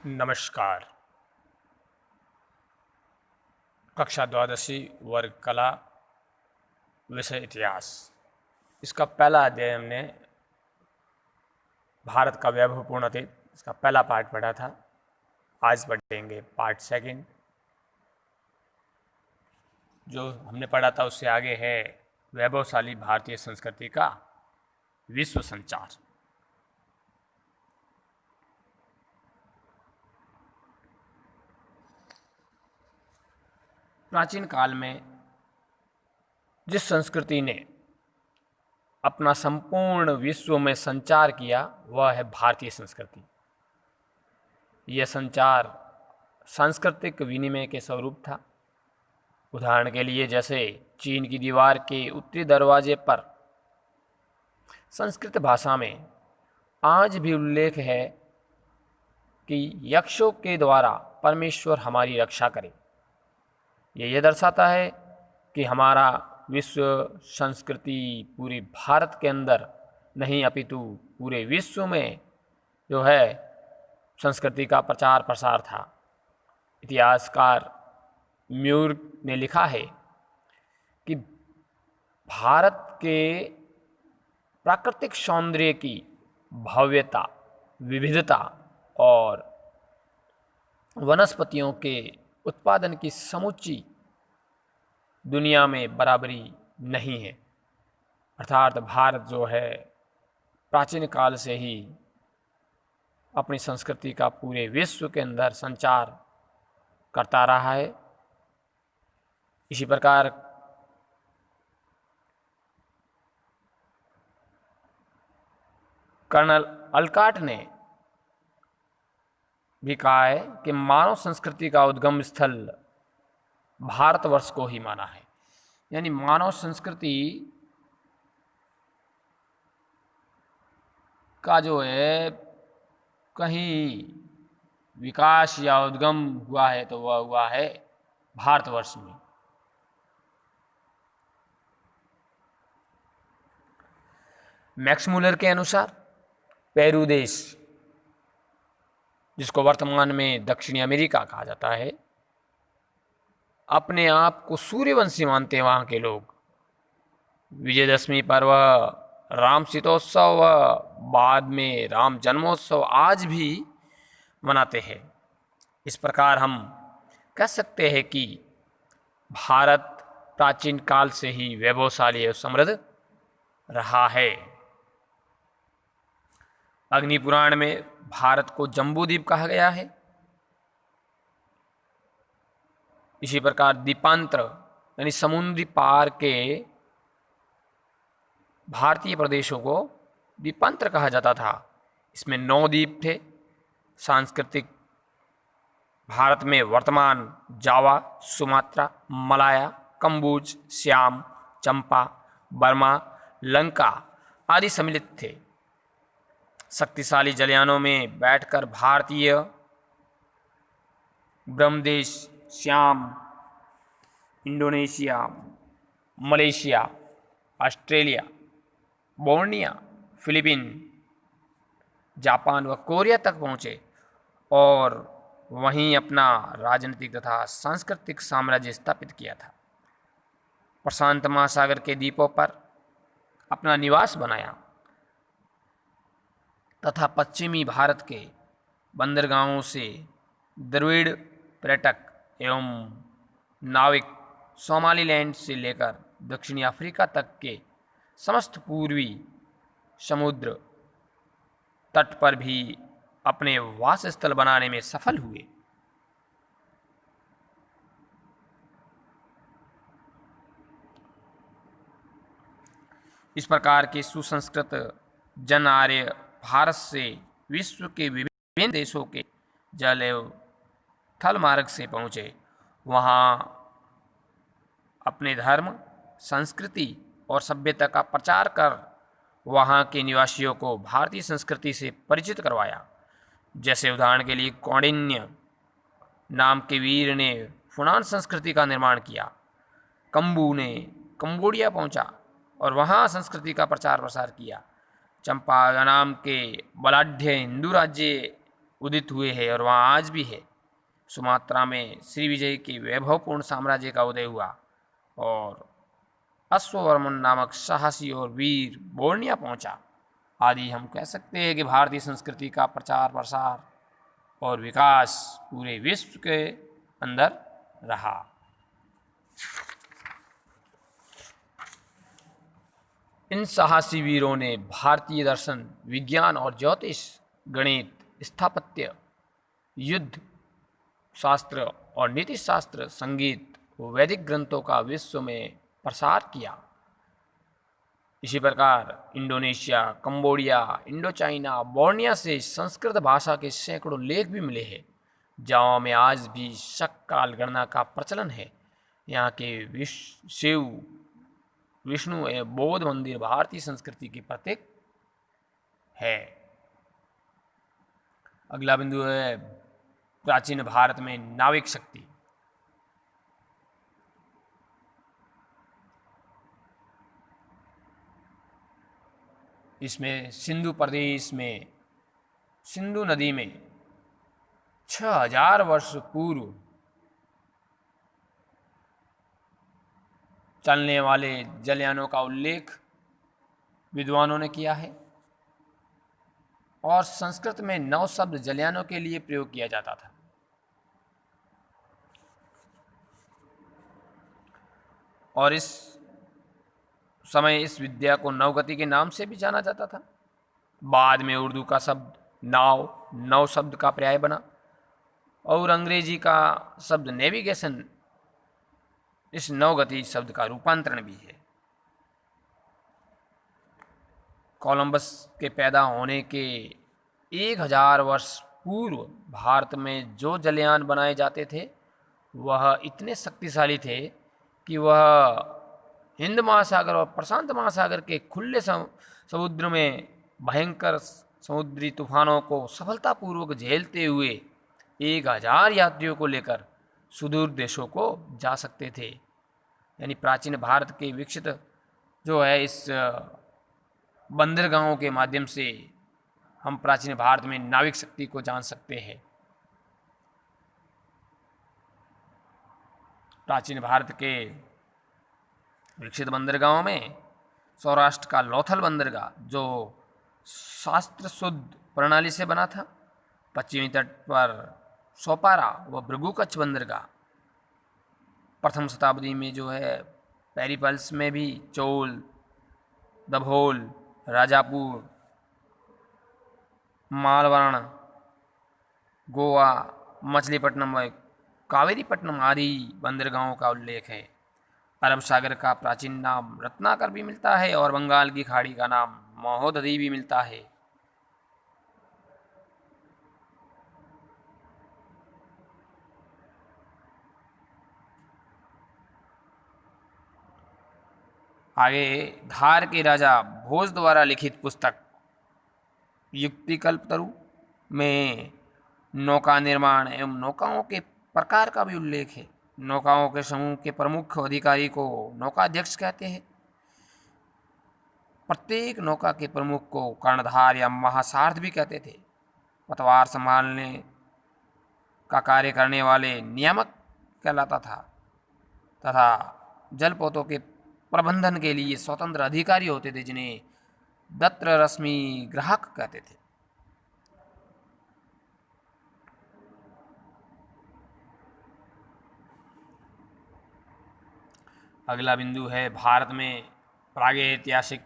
नमस्कार। कक्षा द्वादशी वर्ग कला विषय इतिहास, इसका पहला अध्याय हमने भारत का वैभवपूर्ण अतीत, इसका पहला पार्ट पढ़ा था। आज पढ़ेंगे पार्ट सेकंड। जो हमने पढ़ा था उससे आगे है वैभवशाली भारतीय संस्कृति का विश्व संचार। प्राचीन काल में जिस संस्कृति ने अपना संपूर्ण विश्व में संचार किया वह है भारतीय संस्कृति। यह संचार सांस्कृतिक विनिमय के स्वरूप था। उदाहरण के लिए जैसे चीन की दीवार के उत्तरी दरवाजे पर संस्कृत भाषा में आज भी उल्लेख है कि यक्षों के द्वारा परमेश्वर हमारी रक्षा करे। यह दर्शाता है कि हमारा विश्व संस्कृति पूरे भारत के अंदर नहीं अपितु पूरे विश्व में जो है संस्कृति का प्रचार प्रसार था। इतिहासकार म्यूर ने लिखा है कि भारत के प्राकृतिक सौंदर्य की भव्यता, विविधता और वनस्पतियों के उत्पादन की समूची दुनिया में बराबरी नहीं है। अर्थात भारत जो है प्राचीन काल से ही अपनी संस्कृति का पूरे विश्व के अंदर संचार करता रहा है। इसी प्रकार कर्नल अलकाट ने भी कहा है कि मानव संस्कृति का उद्गम स्थल भारतवर्ष को ही माना है। यानी मानव संस्कृति का जो है कहीं विकास या उद्गम हुआ है तो वह हुआ है भारतवर्ष में। मैक्स मुलर के अनुसार पेरू देश, जिसको वर्तमान में दक्षिणी अमेरिका कहा जाता है, अपने आप को सूर्यवंशी मानते हैं वहाँ के लोग। विजयदशमी पर्व, राम शीतोत्सव, बाद में राम जन्मोत्सव आज भी मनाते हैं। इस प्रकार हम कह सकते हैं कि भारत प्राचीन काल से ही वैभवशाली और समृद्ध रहा है। अग्नि पुराण में भारत को जम्बूद्वीप कहा गया है। इसी प्रकार द्वीपांतर यानी समुद्री पार के भारतीय प्रदेशों को द्वीपांतर कहा जाता था। इसमें 9 द्वीप थे। सांस्कृतिक भारत में वर्तमान Java, Sumatra, Malaya, Kamboj, Shyam, Champa, Burma, Lanka आदि सम्मिलित थे। शक्तिशाली जलयानों में बैठकर भारतीय Brahmadesh, Shyam, Indonesia, Malaysia, Australia, Borneo, Philippine, Japan व कोरिया तक पहुँचे और वहीं अपना राजनीतिक तथा सांस्कृतिक साम्राज्य स्थापित किया था। प्रशांत महासागर के द्वीपों पर अपना निवास बनाया तथा पश्चिमी भारत के बंदरगाहों से द्रविड़ पर्यटक एवं नाविक सोमालीलैंड से लेकर दक्षिणी अफ्रीका तक के समस्त पूर्वी समुद्र तट पर भी अपने वास स्थल बनाने में सफल हुए। इस प्रकार के सुसंस्कृत जन आर्य भारत से विश्व के विभिन्न देशों के जल एवं थल मार्ग से पहुँचे। वहाँ अपने धर्म, संस्कृति और सभ्यता का प्रचार कर वहाँ के निवासियों को भारतीय संस्कृति से परिचित करवाया। जैसे उदाहरण के लिए कौंडिन्य नाम के वीर ने फुनान संस्कृति का निर्माण किया। कंबू ने कंबोडिया पहुँचा और वहाँ संस्कृति का प्रचार प्रसार किया। चंपा नाम के बलाढ़्य हिंदू राज्य उदित हुए हैं और वहाँ आज भी है। सुमात्रा में श्री विजय के वैभवपूर्ण साम्राज्य का उदय हुआ और अश्ववर्मन नामक साहसी और वीर बोर्निया पहुंचा। आदि हम कह सकते हैं कि भारतीय संस्कृति का प्रचार प्रसार और विकास पूरे विश्व के अंदर रहा। इन साहसी वीरों ने भारतीय दर्शन, विज्ञान और ज्योतिष, गणित, स्थापत्य, युद्ध शास्त्र और नीति शास्त्र, संगीत व वैदिक ग्रंथों का विश्व में प्रसार किया। इसी प्रकार Indonesia, Cambodia, Indo China, Borneo से संस्कृत भाषा के सैकड़ों लेख भी मिले हैं। जावा में आज भी शक काल गणना का प्रचलन है। यहाँ के शिव, विष्णु एवं बौद्ध मंदिर भारतीय संस्कृति की प्रतीक है। अगला बिंदु है प्राचीन भारत में नाविक शक्ति। इसमें सिंधु प्रदेश में सिंधु नदी में 6000 वर्ष पूर्व चलने वाले जलयानों का उल्लेख विद्वानों ने किया है और संस्कृत में 9 शब्द जलयानों के लिए प्रयोग किया जाता था। और इस समय इस विद्या को नवगति के नाम से भी जाना जाता था। बाद में उर्दू का शब्द नाव 9 शब्द का पर्याय बना और अंग्रेजी का शब्द नेविगेशन इस नवगति शब्द का रूपांतरण भी है। कोलंबस के पैदा होने के 1000 वर्ष पूर्व भारत में जो जलयान बनाए जाते थे वह इतने शक्तिशाली थे कि वह हिंद महासागर और प्रशांत महासागर के खुले समुद्र में भयंकर समुद्री तूफानों को सफलतापूर्वक झेलते हुए 1000 यात्रियों को लेकर सुदूर देशों को जा सकते थे। यानी प्राचीन भारत के विकसित जो है इस बंदरगाहों के माध्यम से हम प्राचीन भारत में नाविक शक्ति को जान सकते हैं। प्राचीन भारत के विकसित बंदरगाहों में सौराष्ट्र का लोथल बंदरगाह जो शास्त्र शुद्ध प्रणाली से बना था, पश्चिमी तट पर सोपारा व भृगु-कच्छ बंदरगाह प्रथम शताब्दी में जो है पेरिपल्स में भी चोल, दभोल, राजापुर, मालवर्ण, गोवा, मछलीपट्टनम व कावेरीपट्टनम आदि बंदरगाहों का उल्लेख है। अरब सागर का प्राचीन नाम रत्नाकर भी मिलता है और बंगाल की खाड़ी का नाम महोदधि भी मिलता है। आगे धार के राजा भोज द्वारा लिखित पुस्तक युक्तिकल्पतरु में नौका निर्माण एवं नौकाओं के प्रकार का भी उल्लेख है। नौकाओं के समूह के प्रमुख अधिकारी को नौकाध्यक्ष कहते हैं। प्रत्येक नौका के प्रमुख को कर्णधार या महासारथ भी कहते थे। पतवार संभालने का कार्य करने वाले नियामक कहलाता था तथा जलपोतों के प्रबंधन के लिए स्वतंत्र अधिकारी होते थे जिन्हें दत्र रश्मि ग्राहक कहते थे। अगला बिंदु है भारत में प्रागैतिहासिक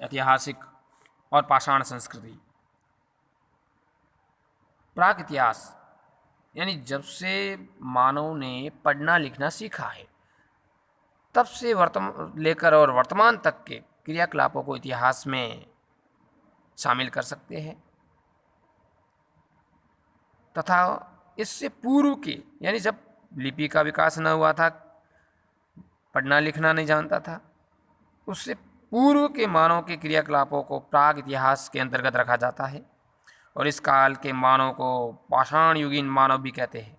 ऐतिहासिक और पाषाण संस्कृति। प्राग इतिहास यानी जब से मानव ने पढ़ना लिखना सीखा है तब से लेकर और वर्तमान तक के क्रियाकलापों को इतिहास में शामिल कर सकते हैं तथा इससे पूर्व के यानी जब लिपि का विकास न हुआ था, पढ़ना लिखना नहीं जानता था, उससे पूर्व के मानव के क्रियाकलापों को प्राग इतिहास के अंतर्गत रखा जाता है और इस काल के मानव को पाषाण युगीन मानव भी कहते हैं।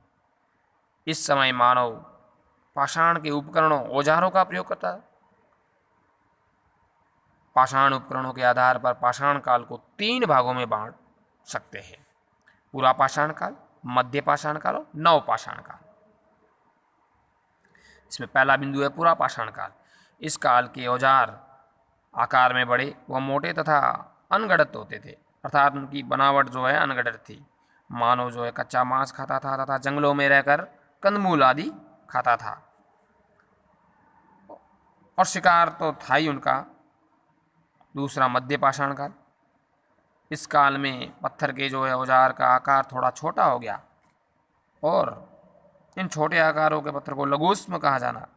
इस समय मानव पाषाण के उपकरणों औजारों का प्रयोग करता पाषाण उपकरणों के आधार पर पाषाण काल को 3 भागों में बांट सकते हैं: पूरा पाषाण काल, मध्य पाषाण काल और नव पाषाण काल। इसमें पहला बिंदु है पूरा पाषाण काल। इस काल के औजार आकार में बड़े व मोटे तथा अनगढ़त होते थे, अर्थात उनकी बनावट जो है अनगढ़त थी। मानव जो है कच्चा मांस खाता था तथा जंगलों में रहकर कंदमूल आदि खाता था, और शिकार तो था ही उनका। दूसरा मध्य पाषाण काल। इस काल में पत्थर के जो है औजार का आकार थोड़ा छोटा हो गया, और इन छोटे आकारों के पत्थर को लघुष्म कहा जाना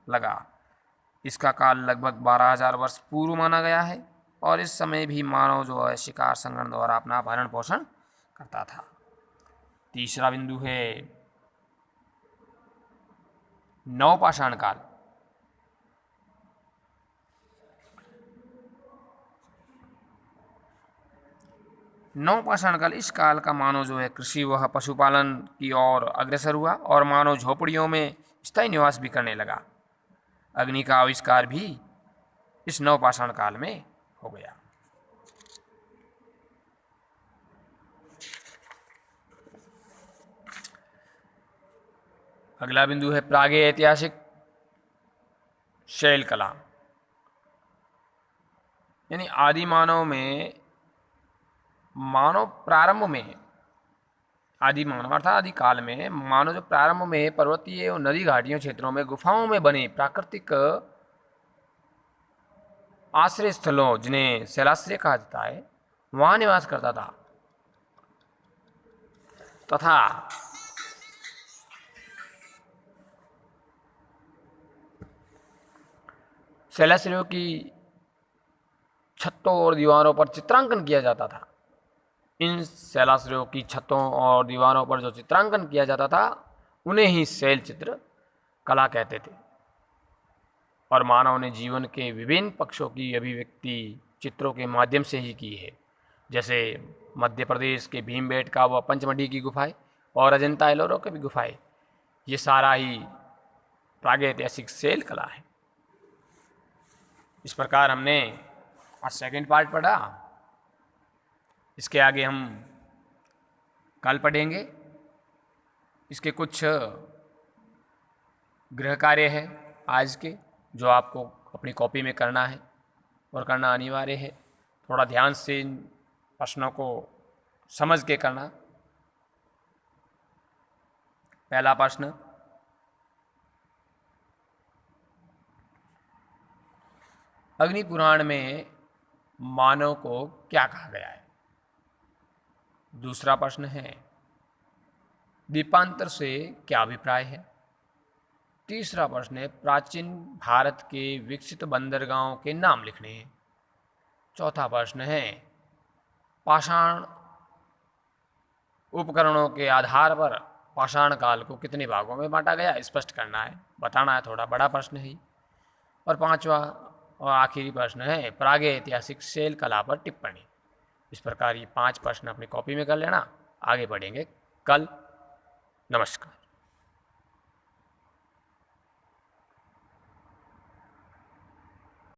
लगा। इसका काल लगभग 12,000 वर्ष पूर्व माना गया है, और इस समय भी मानव जो है शिकार संग्रहण द्वारा अपना भरण पोषण करता था। तीसरा बिंदु है नवपाषाण काल। नवपाषाण काल, इस काल का मानव जो है कृषि व पशुपालन की ओर अग्रसर हुआ, और मानव झोपड़ियों में स्थायी निवास भी करने लगा। अग्नि का आविष्कार भी इस नवपाषाण काल में हो गया। अगला बिंदु है प्रागैतिहासिक शैल कला, यानी आदि मानव में प्रारंभ में आदि मानव अर्थात आदि काल में मानव जो प्रारंभ में पर्वतीय और नदी घाटियों क्षेत्रों में गुफाओं में बने प्राकृतिक आश्रय स्थलों, जिन्हें शैलाश्रय कहा जाता है, वहां निवास करता था, तथा शैलाश्रयों की छतों और दीवारों पर चित्रांकन किया जाता था। इन शैलाश्रयों की छतों और दीवारों पर जो चित्रांकन किया जाता था, उन्हें ही शैल चित्र कला कहते थे, और मानव ने जीवन के विभिन्न पक्षों की अभिव्यक्ति चित्रों के माध्यम से ही की है, जैसे मध्य प्रदेश के भीमबेटका व पंचमढ़ी की गुफाएं और अजंता एलोरा की भी गुफाएं। ये सारा ही प्रागैतिहासिक शैल कला है। इस प्रकार हमने आज सेकंड पार्ट पढ़ा। इसके आगे हम कल पढ़ेंगे। इसके कुछ गृह कार्य है आज के, जो आपको अपनी कॉपी में करना है और करना अनिवार्य है। थोड़ा ध्यान से इन प्रश्नों को समझ के करना। पहला प्रश्न, अग्नि पुराण में मानव को क्या कहा गया है? दूसरा प्रश्न है, दीपांतर से क्या अभिप्राय है? तीसरा प्रश्न है, प्राचीन भारत के विकसित बंदरगाहों के नाम लिखने हैं। चौथा प्रश्न है, पाषाण उपकरणों के आधार पर पाषाण काल को कितने भागों में बांटा गया, स्पष्ट करना है, बताना है। थोड़ा बड़ा प्रश्न है। और पांचवा और आखिरी प्रश्न है, प्रागैतिहासिक शैल कला पर टिप्पणी। इस प्रकार ये 5 प्रश्न अपनी कॉपी में कर लेना। आगे बढ़ेंगे कल। नमस्कार।